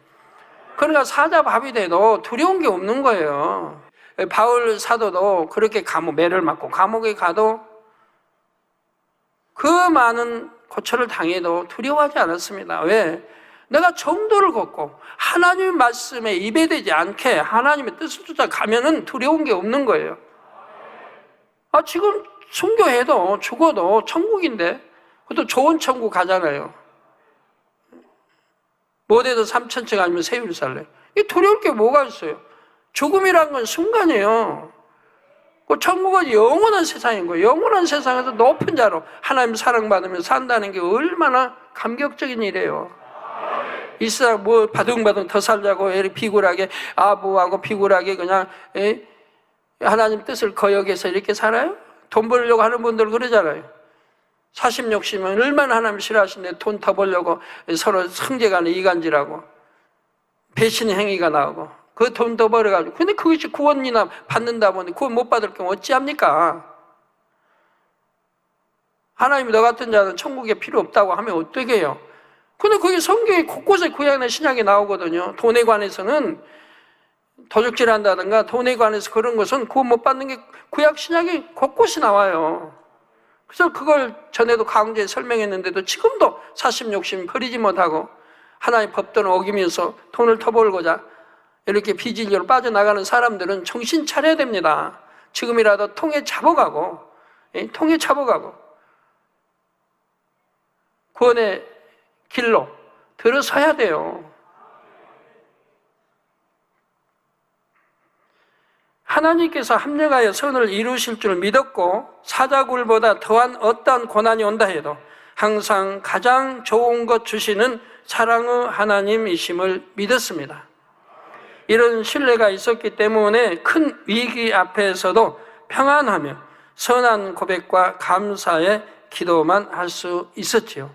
그러니까 사자밥이 돼도 두려운 게 없는 거예요. 바울 사도도 그렇게 매를 맞고 감옥에 가도 그 많은 고초를 당해도 두려워하지 않았습니다. 왜? 내가 정도를 걷고 하나님의 말씀에 입에대지 않게 하나님의 뜻을 쫓아 가면은 두려운 게 없는 거예요. 지금 순교해도 죽어도 천국인데 그것도 좋은 천국 가잖아요. 못해도 3,000층 아니면 세율 살래. 이게 두려울 게 뭐가 있어요? 죽음이란 건 순간이에요. 그 천국은 영원한 세상인 거예요. 영원한 세상에서 높은 자로 하나님 사랑받으면서 산다는 게 얼마나 감격적인 일이에요. 이 세상 뭐 바둥바둥 더 살자고 비굴하게 아부하고 비굴하게 그냥 하나님 뜻을 거역해서 이렇게 살아요? 돈 벌려고 하는 분들 그러잖아요. 사심 욕심은 얼마나 하나님 싫어하시는데 돈 더 벌려고 서로 형제간에 이간질하고 배신 행위가 나오고 그 돈 더 벌어가지고 근데 그것이 구원이나 받는다 보니 구원 못 받을 경우 어찌합니까? 하나님이 너 같은 자는 천국에 필요 없다고 하면 어떻게 해요? 근데 그게 성경에 곳곳에 구약이나 신약에 나오거든요. 돈에 관해서는 도적질 한다든가 돈에 관해서 그런 것은 구원 못 받는 게 구약 신약에 곳곳이 나와요. 그래서 그걸 전에도 강조해 설명했는데도 지금도 사심 욕심 버리지 못하고 하나님의 법도를 어기면서 돈을 더 벌고자 이렇게 비진리로 빠져나가는 사람들은 정신 차려야 됩니다. 지금이라도 통에 잡아가고 구원의 길로 들어서야 돼요. 하나님께서 합력하여 선을 이루실 줄 믿었고 사자굴보다 더한 어떠한 고난이 온다 해도 항상 가장 좋은 것 주시는 사랑의 하나님이심을 믿었습니다. 이런 신뢰가 있었기 때문에 큰 위기 앞에서도 평안하며 선한 고백과 감사의 기도만 할 수 있었지요.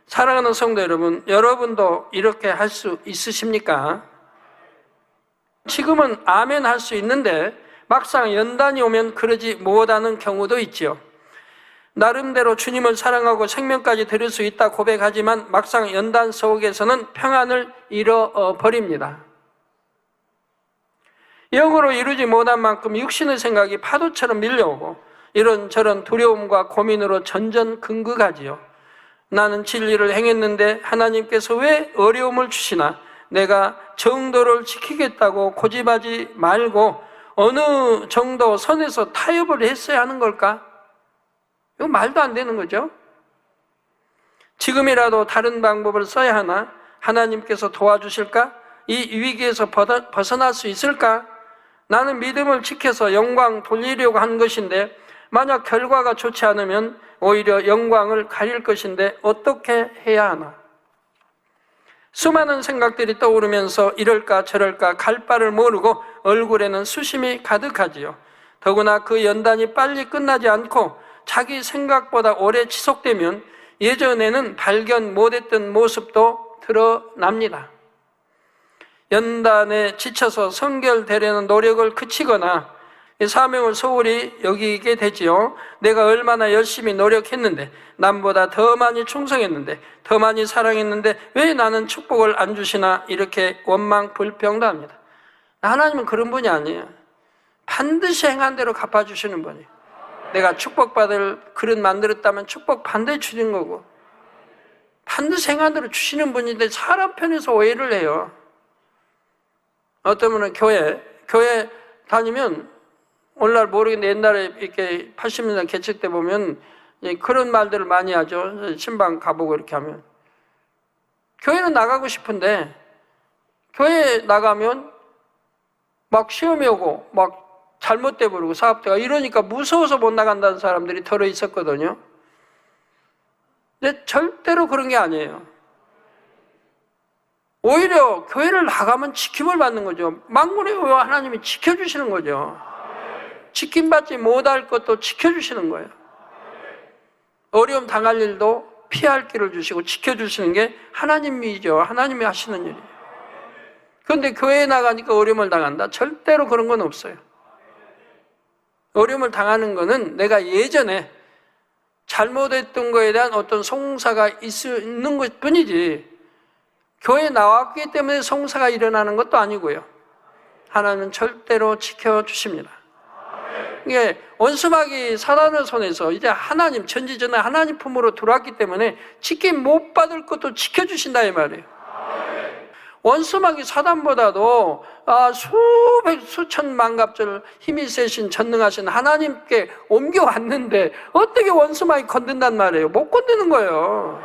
사랑하는 성도 여러분, 여러분도 이렇게 할 수 있으십니까? 지금은 아멘 할 수 있는데 막상 연단이 오면 그러지 못하는 경우도 있지요. 나름대로 주님을 사랑하고 생명까지 드릴 수 있다 고백하지만 막상 연단 속에서는 평안을 잃어버립니다. 영으로 이루지 못한 만큼 육신의 생각이 파도처럼 밀려오고 이런저런 두려움과 고민으로 전전긍긍하지요. 나는 진리를 행했는데 하나님께서 왜 어려움을 주시나? 내가 정도를 지키겠다고 고집하지 말고 어느 정도 선에서 타협을 했어야 하는 걸까? 이거 말도 안 되는 거죠. 지금이라도 다른 방법을 써야 하나? 하나님께서 도와주실까? 이 위기에서 벗어날 수 있을까? 나는 믿음을 지켜서 영광 돌리려고 한 것인데 만약 결과가 좋지 않으면 오히려 영광을 가릴 것인데 어떻게 해야 하나? 수많은 생각들이 떠오르면서 이럴까 저럴까 갈 바를 모르고 얼굴에는 수심이 가득하지요. 더구나 그 연단이 빨리 끝나지 않고 자기 생각보다 오래 지속되면 예전에는 발견 못했던 모습도 드러납니다. 연단에 지쳐서 성결되려는 노력을 그치거나 사명을 소홀히 여기게 되지요. 내가 얼마나 열심히 노력했는데, 남보다 더 많이 충성했는데, 더 많이 사랑했는데 왜 나는 축복을 안 주시나 이렇게 원망 불평도 합니다. 하나님은 그런 분이 아니에요. 반드시 행한 대로 갚아주시는 분이에요. 내가 축복받을 그릇 만들었다면 축복 반드시 주는 거고 반드시 행한 대로 주시는 분인데 사람 편에서 오해를 해요. 어떤 분은 교회 다니면 오늘날 모르겠는데 옛날에 이렇게 80년대 개척 때 보면 그런 말들을 많이 하죠. 신방 가보고 이렇게 하면 교회는 나가고 싶은데 교회 나가면 막 시험이 오고 막 잘못돼 버리고 사업대가 이러니까 무서워서 못 나간다는 사람들이 덜어 있었거든요. 근데 절대로 그런 게 아니에요. 오히려 교회를 나가면 지킴을 받는 거죠. 망군의 의와 하나님이 지켜주시는 거죠. 지킴받지 못할 것도 지켜주시는 거예요. 어려움 당할 일도 피할 길을 주시고 지켜주시는 게 하나님이죠. 하나님이 하시는 일이에요. 그런데 교회에 나가니까 어려움을 당한다? 절대로 그런 건 없어요. 어려움을 당하는 거는 내가 예전에 잘못했던 거에 대한 어떤 송사가 있는 것 뿐이지 교회에 나왔기 때문에 송사가 일어나는 것도 아니고요. 하나님은 절대로 지켜주십니다. 이게 원수마귀 사단의 손에서 이제 하나님 천지전에 하나님 품으로 들어왔기 때문에 지킴 못 받을 것도 지켜주신다 이 말이에요. 원수마귀 사단보다도 수천만 갑절 힘이 세신 전능하신 하나님께 옮겨왔는데 어떻게 원수마귀 건든단 말이에요. 못 건드는 거예요.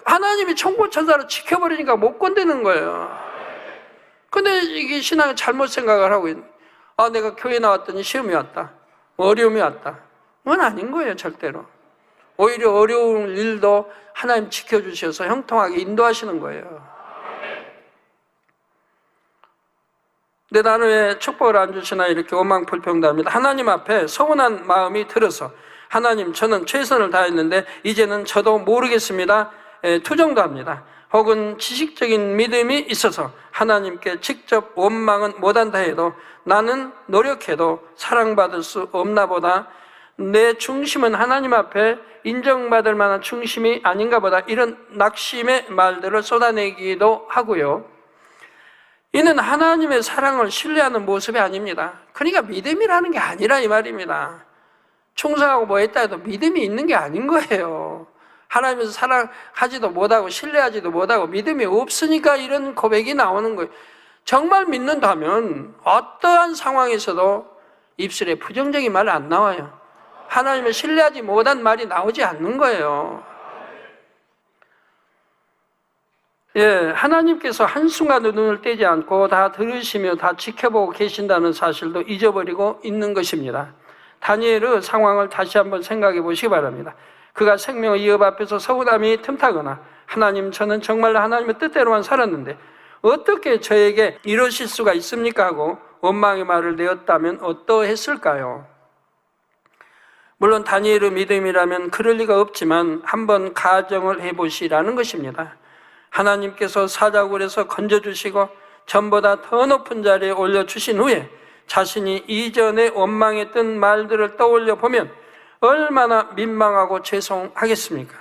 하나님이 천군천사로 지켜버리니까 못 건드는 거예요. 근데 이게 신앙이 잘못 생각을 하고 있는, 내가 교회 나왔더니 시험이 왔다, 어려움이 왔다. 그건 아닌 거예요, 절대로. 오히려 어려운 일도 하나님 지켜주셔서 형통하게 인도하시는 거예요. 근데 나는 왜 축복을 안 주시나 이렇게 원망 불평도 합니다. 하나님 앞에 서운한 마음이 들어서 하나님 저는 최선을 다했는데 이제는 저도 모르겠습니다. 투정도 합니다. 혹은 지식적인 믿음이 있어서 하나님께 직접 원망은 못한다 해도 나는 노력해도 사랑받을 수 없나 보다, 내 중심은 하나님 앞에 인정받을 만한 중심이 아닌가 보다, 이런 낙심의 말들을 쏟아내기도 하고요. 이는 하나님의 사랑을 신뢰하는 모습이 아닙니다. 그러니까 믿음이라는 게 아니라 이 말입니다. 충성하고 뭐 했다 해도 믿음이 있는 게 아닌 거예요. 하나님께서 사랑하지도 못하고 신뢰하지도 못하고 믿음이 없으니까 이런 고백이 나오는 거예요. 정말 믿는다면 어떠한 상황에서도 입술에 부정적인 말 안 나와요. 하나님을 신뢰하지 못한 말이 나오지 않는 거예요. 예, 하나님께서 한순간도 눈을 떼지 않고 다 들으시며 다 지켜보고 계신다는 사실도 잊어버리고 있는 것입니다. 다니엘의 상황을 다시 한번 생각해 보시기 바랍니다. 그가 생명의 위협 앞에서 서운함이 틈타거나 하나님, 저는 정말로 하나님의 뜻대로만 살았는데 어떻게 저에게 이러실 수가 있습니까? 하고 원망의 말을 내었다면 어떠했을까요? 물론 다니엘의 믿음이라면 그럴 리가 없지만 한번 가정을 해보시라는 것입니다. 하나님께서 사자굴에서 건져주시고 전보다 더 높은 자리에 올려주신 후에 자신이 이전에 원망했던 말들을 떠올려 보면 얼마나 민망하고 죄송하겠습니까?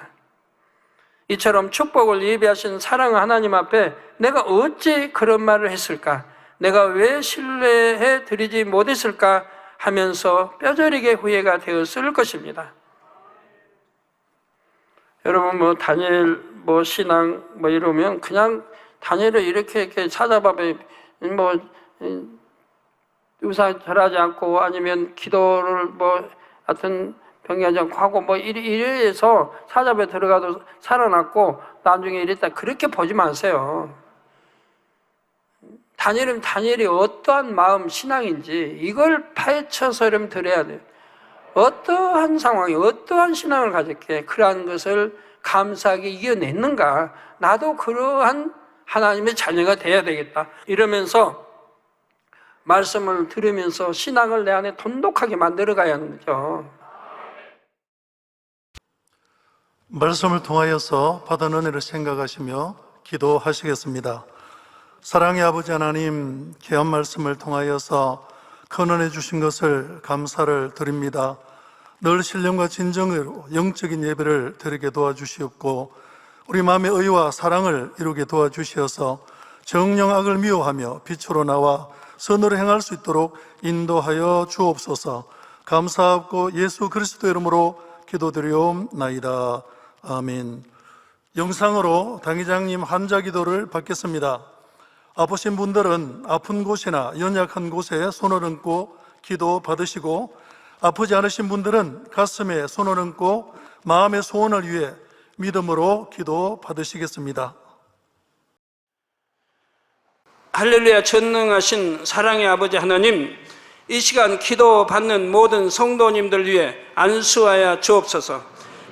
이처럼 축복을 예비하신 사랑의 하나님 앞에 내가 어찌 그런 말을 했을까? 내가 왜 신뢰해 드리지 못했을까? 하면서 뼈저리게 후회가 되었을 것입니다. 여러분 다니엘 신앙 이러면 그냥 다니엘을 이렇게 찾아봐도 의사 절하지 않고 아니면 기도를 하여튼 병하지 않고 하고 이래서 사자배 들어가도 살아났고 나중에 이랬다 그렇게 보지 마세요. 다니엘은 다니엘이 어떠한 마음 신앙인지 이걸 파헤쳐서 좀 들어야 돼요. 어떠한 상황이 어떠한 신앙을 가졌기에 그러한 것을 감사하게 이겨냈는가? 나도 그러한 하나님의 자녀가 돼야 되겠다. 이러면서 말씀을 들으면서 신앙을 내 안에 돈독하게 만들어가야 하는 거죠. 말씀을 통하여서 받은 은혜를 생각하시며 기도하시겠습니다. 사랑의 아버지 하나님, 귀한 말씀을 통하여서 큰 은혜 주신 것을 감사를 드립니다. 늘 신령과 진정으로 영적인 예배를 드리게 도와주시옵고 우리 마음의 의와 사랑을 이루게 도와주시어서 정령 악을 미워하며 빛으로 나와 선으로 행할 수 있도록 인도하여 주옵소서. 감사하고 예수 그리스도 이름으로 기도드리옵나이다. 아멘. 영상으로 당회장님 환자 기도를 받겠습니다. 아프신 분들은 아픈 곳이나 연약한 곳에 손을 얹고 기도 받으시고 아프지 않으신 분들은 가슴에 손을 얹고 마음의 소원을 위해 믿음으로 기도 받으시겠습니다. 할렐루야. 전능하신 사랑의 아버지 하나님, 이 시간 기도 받는 모든 성도님들 위해 안수하여 주옵소서.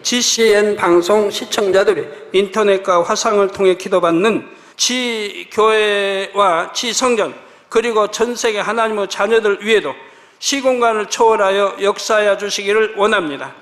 GCN 방송 시청자들이 인터넷과 화상을 통해 기도받는 지교회와 지성전 그리고 전세계 하나님의 자녀들 위에도 시공간을 초월하여 역사하여 주시기를 원합니다.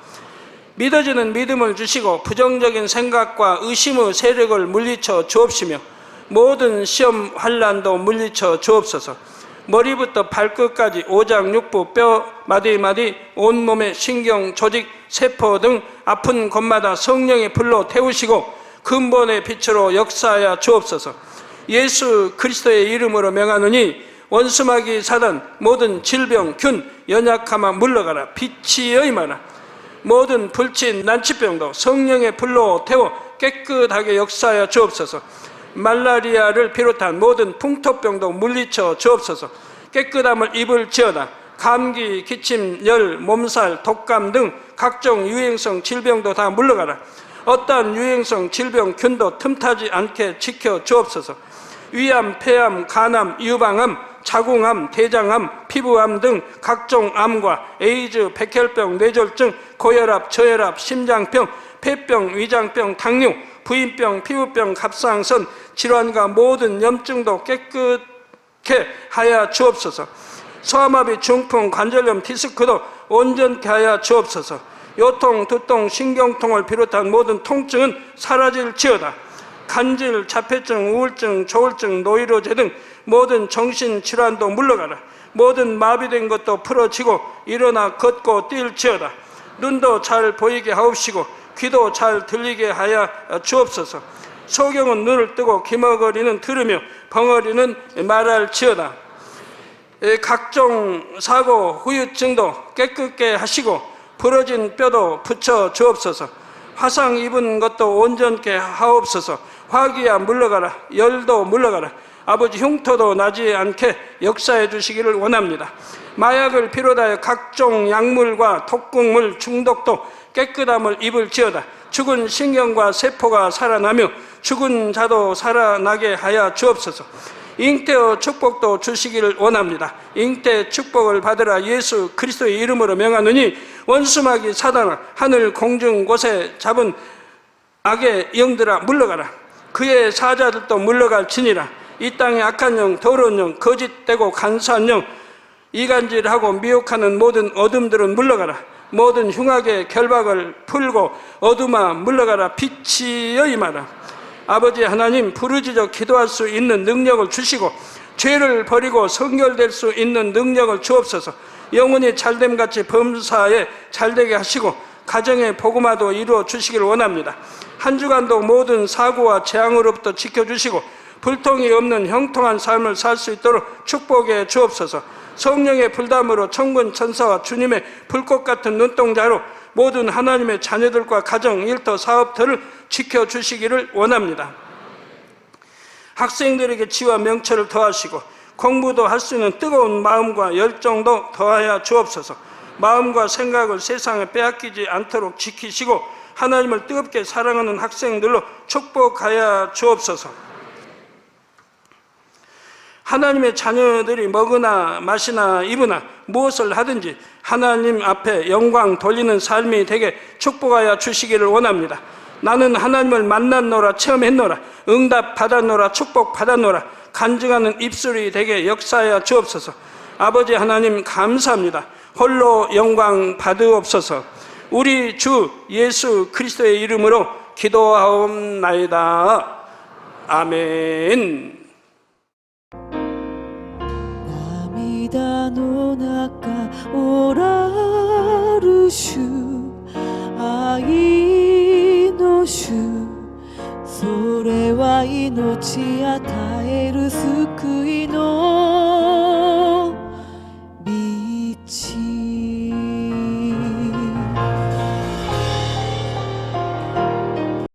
믿어지는 믿음을 주시고 부정적인 생각과 의심의 세력을 물리쳐 주옵시며 모든 시험 환난도 물리쳐 주옵소서. 머리부터 발끝까지 오장육부 뼈 마디마디 온몸의 신경 조직 세포 등 아픈 곳마다 성령의 불로 태우시고 근본의 빛으로 역사하여 주옵소서. 예수 그리스도의 이름으로 명하노니 원수마귀 사단 모든 질병 균 연약함아 물러가라. 빛이 여임하라. 모든 불친 난치병도 성령의 불로 태워 깨끗하게 역사하여 주옵소서. 말라리아를 비롯한 모든 풍토병도 물리쳐 주옵소서. 깨끗함을 입을지어다. 감기, 기침, 열, 몸살, 독감 등 각종 유행성 질병도 다 물러가라. 어떠한 유행성 질병 균도 틈타지 않게 지켜 주옵소서. 위암, 폐암, 간암, 유방암, 자궁암, 대장암, 피부암 등 각종 암과 에이즈, 백혈병, 뇌졸중, 고혈압, 저혈압, 심장병, 폐병, 위장병, 당뇨, 부인병, 피부병, 갑상선 질환과 모든 염증도 깨끗게 하여 주옵소서. 소아마비, 중풍, 관절염, 디스크도 온전케 하여 주옵소서. 요통, 두통, 신경통을 비롯한 모든 통증은 사라질지어다. 간질, 자폐증, 우울증, 조울증, 노이로제 등 모든 정신질환도 물러가라. 모든 마비된 것도 풀어지고 일어나 걷고 뛸지어다. 눈도 잘 보이게 하옵시고 귀도 잘 들리게 하여 주옵소서. 소경은 눈을 뜨고 기머거리는 들으며 벙어리는 말할지어다. 각종 사고, 후유증도 깨끗게 하시고 부러진 뼈도 붙여 주옵소서. 화상 입은 것도 온전케 하옵소서. 화기야 물러가라. 열도 물러가라. 아버지 흉터도 나지 않게 역사해 주시기를 원합니다. 마약을 비롯하여 각종 약물과 독극물 중독도 깨끗함을 입을지어다. 죽은 신경과 세포가 살아나며 죽은 자도 살아나게 하여 주옵소서. 잉태의 축복도 주시기를 원합니다. 잉태 축복을 받으라 예수 그리스도의 이름으로 명하노니 원수마귀 사단아 하늘 공중 곳에 잡은 악의 영들아 물러가라. 그의 사자들도 물러갈지니라. 이 땅의 악한 영, 더러운 영, 거짓되고 간사한 영, 이간질하고 미혹하는 모든 어둠들은 물러가라. 모든 흉악의 결박을 풀고 어둠아 물러가라. 빛이여 임하라. 아버지 하나님, 부르짖어 기도할 수 있는 능력을 주시고 죄를 버리고 성결될 수 있는 능력을 주옵소서. 영혼이 잘됨같이 범사에 잘되게 하시고 가정의 복음화도 이루어 주시기를 원합니다. 한 주간도 모든 사고와 재앙으로부터 지켜주시고 불통이 없는 형통한 삶을 살 수 있도록 축복해 주옵소서. 성령의 불담으로 천군 천사와 주님의 불꽃 같은 눈동자로 모든 하나님의 자녀들과 가정, 일터, 사업터를 지켜주시기를 원합니다. 학생들에게 지와 명철을 더하시고 공부도 할 수 있는 뜨거운 마음과 열정도 더하여 주옵소서. 마음과 생각을 세상에 빼앗기지 않도록 지키시고 하나님을 뜨겁게 사랑하는 학생들로 축복하여 주옵소서. 하나님의 자녀들이 먹으나 마시나 입으나 무엇을 하든지 하나님 앞에 영광 돌리는 삶이 되게 축복하여 주시기를 원합니다. 나는 하나님을 만났노라, 체험했노라, 응답 받았노라, 축복 받았노라, 간증하는 입술이 되게 역사하여 주옵소서. 아버지 하나님 감사합니다. 홀로 영광 받으옵소서. 우리 주 예수 그리스도의 이름으로 기도하옵나이다. 아멘. 涙の中おらる主、愛の主、それは命与える救いの道。